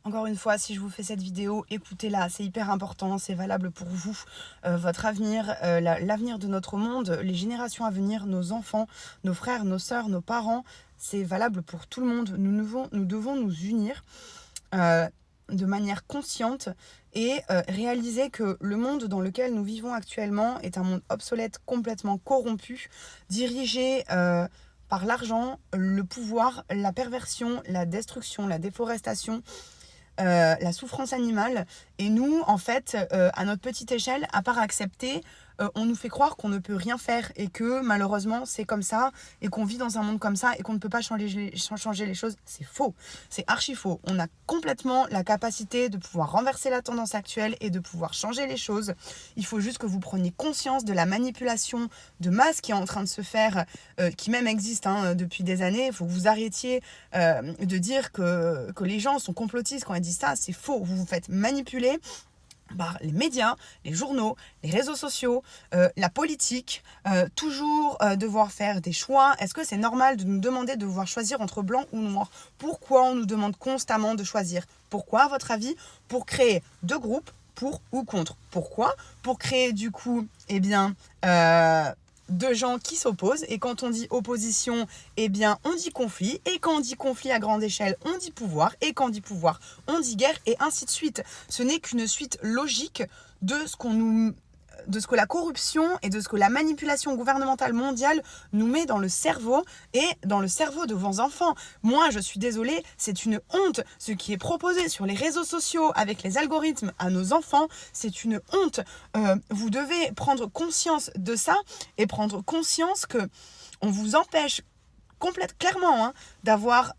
Encore une fois, si je vous fais cette vidéo, écoutez-la, c'est hyper important, c'est valable pour vous, votre avenir, l'avenir de notre monde, les générations à venir, nos enfants, nos frères, nos sœurs, nos parents, c'est valable pour tout le monde. Nous devons nous unir de manière consciente et réaliser que le monde dans lequel nous vivons actuellement est un monde obsolète, complètement corrompu, dirigé par l'argent, le pouvoir, la perversion, la destruction, la déforestation, la souffrance animale. Et nous, en fait, à notre petite échelle, à part accepter, on nous fait croire qu'on ne peut rien faire et que malheureusement c'est comme ça et qu'on vit dans un monde comme ça et qu'on ne peut pas changer les choses. C'est faux, c'est archi faux. On a complètement la capacité de pouvoir renverser la tendance actuelle et de pouvoir changer les choses. Il faut juste que vous preniez conscience de la manipulation de masse qui est en train de se faire, qui même existe depuis des années. Il faut que vous arrêtiez de dire que les gens sont complotistes quand ils disent ça. C'est faux, vous vous faites manipuler par les médias, les journaux, les réseaux sociaux, la politique, toujours devoir faire des choix. Est-ce que c'est normal de nous demander de devoir choisir entre blanc ou noir? Pourquoi on nous demande constamment de choisir? Pourquoi, à votre avis? Pour créer deux groupes, pour ou contre. Pourquoi? Pour créer du coup, deux gens qui s'opposent. Et quand on dit opposition, on dit conflit. Et quand on dit conflit à grande échelle, on dit pouvoir. Et quand on dit pouvoir, on dit guerre, et ainsi de suite. Ce n'est qu'une suite logique de ce que la corruption et de ce que la manipulation gouvernementale mondiale nous met dans le cerveau et dans le cerveau de vos enfants. Moi, je suis désolée, c'est une honte. Ce qui est proposé sur les réseaux sociaux avec les algorithmes à nos enfants, c'est une honte. Vous devez prendre conscience de ça et prendre conscience que on vous empêche clairement d'avoir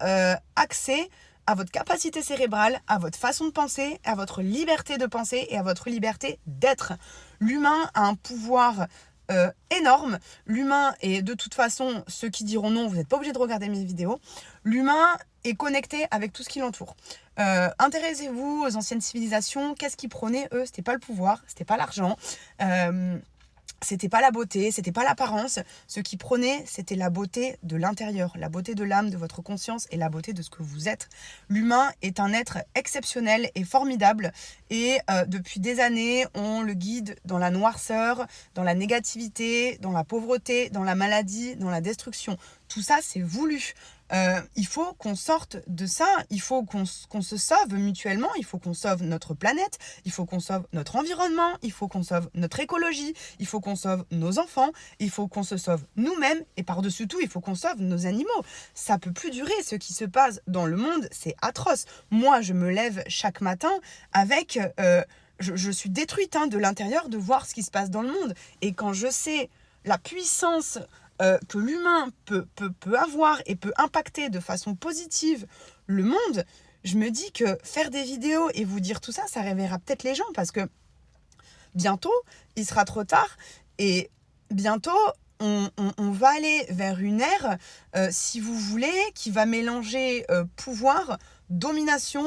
accès à votre capacité cérébrale, à votre façon de penser, à votre liberté de penser et à votre liberté d'être. L'humain a un pouvoir énorme. L'humain, et de toute façon, ceux qui diront non, vous n'êtes pas obligé de regarder mes vidéos, l'humain est connecté avec tout ce qui l'entoure. Intéressez-vous aux anciennes civilisations. Qu'est-ce qu'ils prônaient, eux? C'était pas le pouvoir, c'était pas l'argent. C'était pas la beauté, c'était pas l'apparence. Ce qui prônait, c'était la beauté de l'intérieur, la beauté de l'âme, de votre conscience et la beauté de ce que vous êtes. L'humain est un être exceptionnel et formidable. Et depuis des années, on le guide dans la noirceur, dans la négativité, dans la pauvreté, dans la maladie, dans la destruction. Tout ça, c'est voulu. Il faut qu'on sorte de ça, il faut qu'on se sauve mutuellement, il faut qu'on sauve notre planète, il faut qu'on sauve notre environnement, il faut qu'on sauve notre écologie, il faut qu'on sauve nos enfants, il faut qu'on se sauve nous-mêmes et par-dessus tout, il faut qu'on sauve nos animaux. Ça peut plus durer, ce qui se passe dans le monde, c'est atroce. Moi, je me lève chaque matin avec... je suis détruite de l'intérieur de voir ce qui se passe dans le monde. Et quand je sais la puissance que l'humain peut avoir et peut impacter de façon positive le monde, je me dis que faire des vidéos et vous dire tout ça, ça réveillera peut-être les gens parce que bientôt, il sera trop tard et bientôt, on va aller vers une ère, si vous voulez, qui va mélanger pouvoir, domination,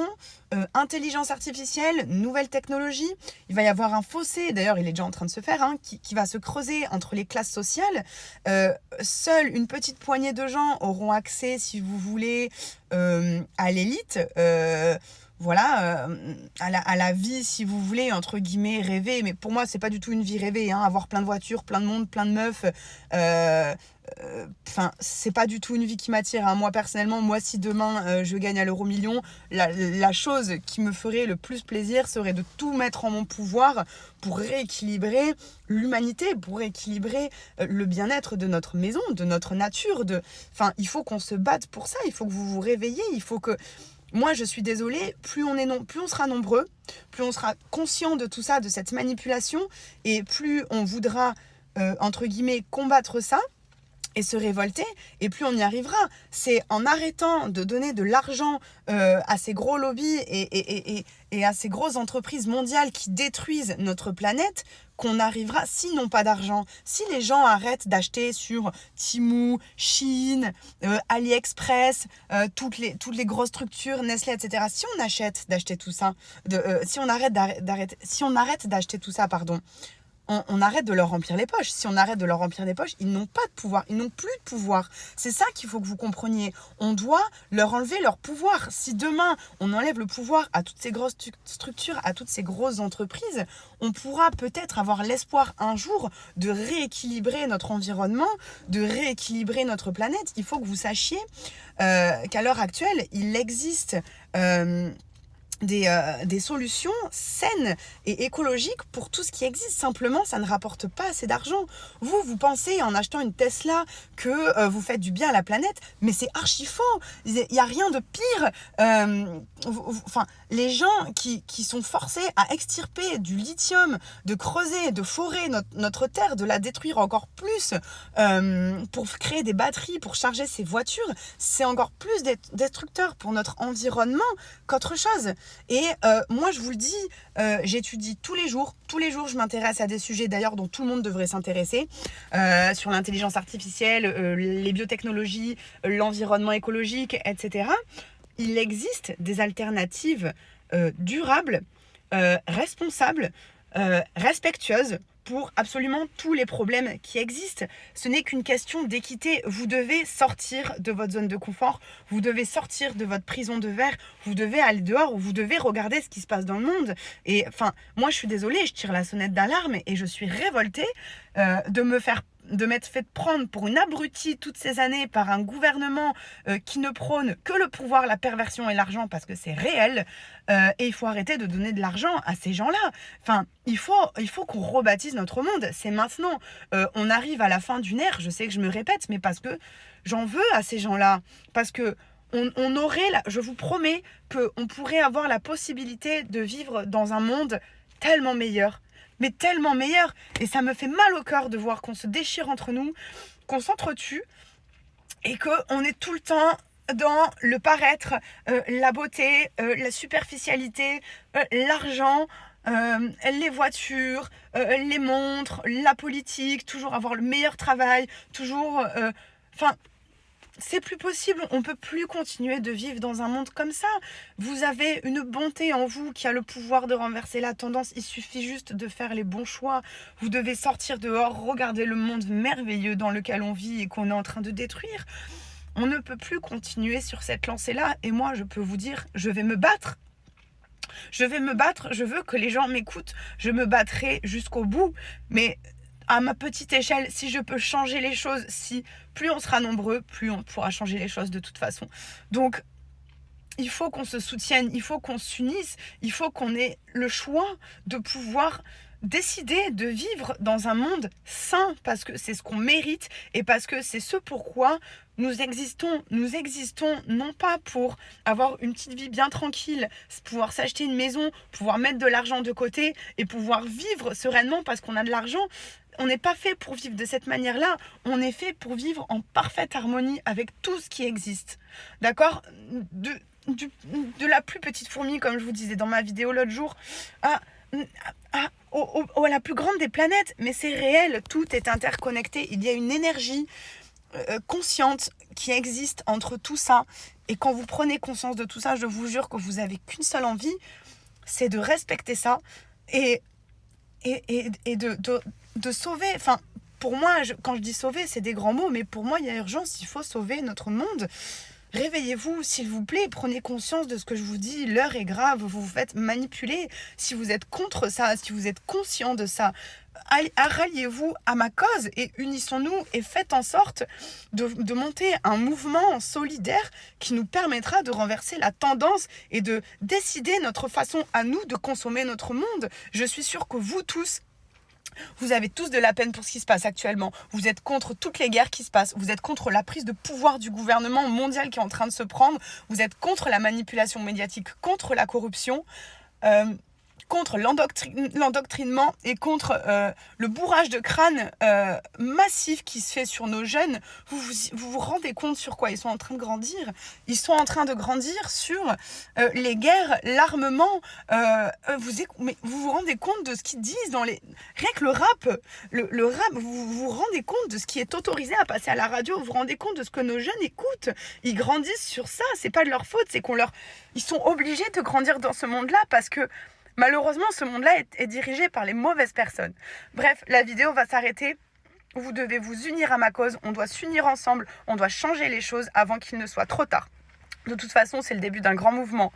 intelligence artificielle, nouvelles technologies. Il va y avoir un fossé, d'ailleurs il est déjà en train de se faire, qui va se creuser entre les classes sociales. Seule une petite poignée de gens auront accès, si vous voulez, à l'élite. À la vie, si vous voulez, entre guillemets, rêver. Mais pour moi, c'est pas du tout une vie rêvée. Avoir plein de voitures, plein de monde, plein de meufs. C'est pas du tout une vie qui m'attire. Moi, personnellement, si demain je gagne à l'euro-million, la chose qui me ferait le plus plaisir serait de tout mettre en mon pouvoir pour rééquilibrer l'humanité, pour rééquilibrer le bien-être de notre maison, de notre nature. Il faut qu'on se batte pour ça. Il faut que vous vous réveillez. Il faut que... Moi, je suis désolée, plus on sera nombreux, plus on sera conscient de tout ça, de cette manipulation, et plus on voudra, entre guillemets, combattre ça et se révolter, et plus on y arrivera. C'est en arrêtant de donner de l'argent à ces gros lobbies et à ces grosses entreprises mondiales qui détruisent notre planète qu'on arrivera, sinon pas d'argent. Si les gens arrêtent d'acheter sur Temu, Chine, AliExpress, toutes les grosses structures, Nestlé, etc., si on arrête d'acheter tout ça, si on arrête d'acheter tout ça, on arrête de leur remplir les poches. Si on arrête de leur remplir les poches, ils n'ont pas de pouvoir, ils n'ont plus de pouvoir. C'est ça qu'il faut que vous compreniez. On doit leur enlever leur pouvoir. Si demain, on enlève le pouvoir à toutes ces grosses structures, à toutes ces grosses entreprises, on pourra peut-être avoir l'espoir un jour de rééquilibrer notre environnement, de rééquilibrer notre planète. Il faut que vous sachiez qu'à l'heure actuelle, il existe des solutions saines et écologiques pour tout ce qui existe. Simplement, ça ne rapporte pas assez d'argent. Vous pensez en achetant une Tesla que vous faites du bien à la planète, mais c'est archi faux. Il n'y a rien de pire. Les gens qui sont forcés à extirper du lithium, de creuser, de forer notre terre, de la détruire encore plus pour créer des batteries, pour charger ces voitures, c'est encore plus destructeur pour notre environnement qu'autre chose. Et moi, je vous le dis, j'étudie tous les jours je m'intéresse à des sujets d'ailleurs dont tout le monde devrait s'intéresser, sur l'intelligence artificielle, les biotechnologies, l'environnement écologique, etc. Il existe des alternatives durables, responsables, respectueuses pour absolument tous les problèmes qui existent. Ce n'est qu'une question d'équité. Vous devez sortir de votre zone de confort, vous devez sortir de votre prison de verre, vous devez aller dehors, vous devez regarder ce qui se passe dans le monde. Et enfin, moi je suis désolée, je tire la sonnette d'alarme et je suis révoltée de m'être fait prendre pour une abrutie toutes ces années par un gouvernement qui ne prône que le pouvoir, la perversion et l'argent, parce que c'est réel, et il faut arrêter de donner de l'argent à ces gens-là. Enfin, il faut qu'on rebaptise notre monde, c'est maintenant. On arrive à la fin d'une ère, je sais que je me répète, mais parce que j'en veux à ces gens-là, parce que on aurait, je vous promets qu'on pourrait avoir la possibilité de vivre dans un monde tellement meilleur, mais tellement meilleur. Et ça me fait mal au cœur de voir qu'on se déchire entre nous, qu'on s'entretue et qu'on est tout le temps dans le paraître, la beauté, la superficialité, l'argent, les voitures, les montres, la politique, toujours avoir le meilleur travail, toujours... c'est plus possible, on ne peut plus continuer de vivre dans un monde comme ça. Vous avez une bonté en vous qui a le pouvoir de renverser la tendance, il suffit juste de faire les bons choix. Vous devez sortir dehors, regarder le monde merveilleux dans lequel on vit et qu'on est en train de détruire. On ne peut plus continuer sur cette lancée-là et moi je peux vous dire, je vais me battre. Je veux que les gens m'écoutent, je me battrai jusqu'au bout, mais... à ma petite échelle, si je peux changer les choses, si plus on sera nombreux, plus on pourra changer les choses de toute façon. Donc, il faut qu'on se soutienne, il faut qu'on s'unisse, il faut qu'on ait le choix de pouvoir décider de vivre dans un monde sain, parce que c'est ce qu'on mérite et parce que c'est ce pourquoi nous existons. Nous existons non pas pour avoir une petite vie bien tranquille, pouvoir s'acheter une maison, pouvoir mettre de l'argent de côté et pouvoir vivre sereinement parce qu'on a de l'argent. On n'est pas fait pour vivre de cette manière-là, on est fait pour vivre en parfaite harmonie avec tout ce qui existe. D'accord ? De la plus petite fourmi, comme je vous disais dans ma vidéo l'autre jour, à la plus grande des planètes. Mais c'est réel, tout est interconnecté. Il y a une énergie consciente qui existe entre tout ça. Et quand vous prenez conscience de tout ça, je vous jure que vous n'avez qu'une seule envie, c'est de respecter ça et de sauver. Enfin, pour moi, quand je dis sauver, c'est des grands mots, mais pour moi, il y a urgence, il faut sauver notre monde. Réveillez-vous, s'il vous plaît, prenez conscience de ce que je vous dis, l'heure est grave, vous vous faites manipuler. Si vous êtes contre ça, si vous êtes conscient de ça, ralliez-vous à ma cause et unissons-nous et faites en sorte de monter un mouvement solidaire qui nous permettra de renverser la tendance et de décider notre façon à nous de consommer notre monde. Je suis sûre que vous tous, vous avez tous de la peine pour ce qui se passe actuellement. Vous êtes contre toutes les guerres qui se passent. Vous êtes contre la prise de pouvoir du gouvernement mondial qui est en train de se prendre. Vous êtes contre la manipulation médiatique, contre la corruption, contre l'endoctrinement et contre le bourrage de crâne massif qui se fait sur nos jeunes. Vous rendez compte sur quoi ils sont en train de grandir ? Ils sont en train de grandir sur les guerres, l'armement. Mais vous vous rendez compte de ce qu'ils disent dans les... Rien que le rap, vous vous rendez compte de ce qui est autorisé à passer à la radio, vous vous rendez compte de ce que nos jeunes écoutent. Ils grandissent sur ça, c'est pas de leur faute, c'est ils sont obligés de grandir dans ce monde-là parce que Malheureusement, ce monde-là est dirigé par les mauvaises personnes. Bref, la vidéo va s'arrêter. Vous devez vous unir à ma cause. On doit s'unir ensemble. On doit changer les choses avant qu'il ne soit trop tard. De toute façon, c'est le début d'un grand mouvement.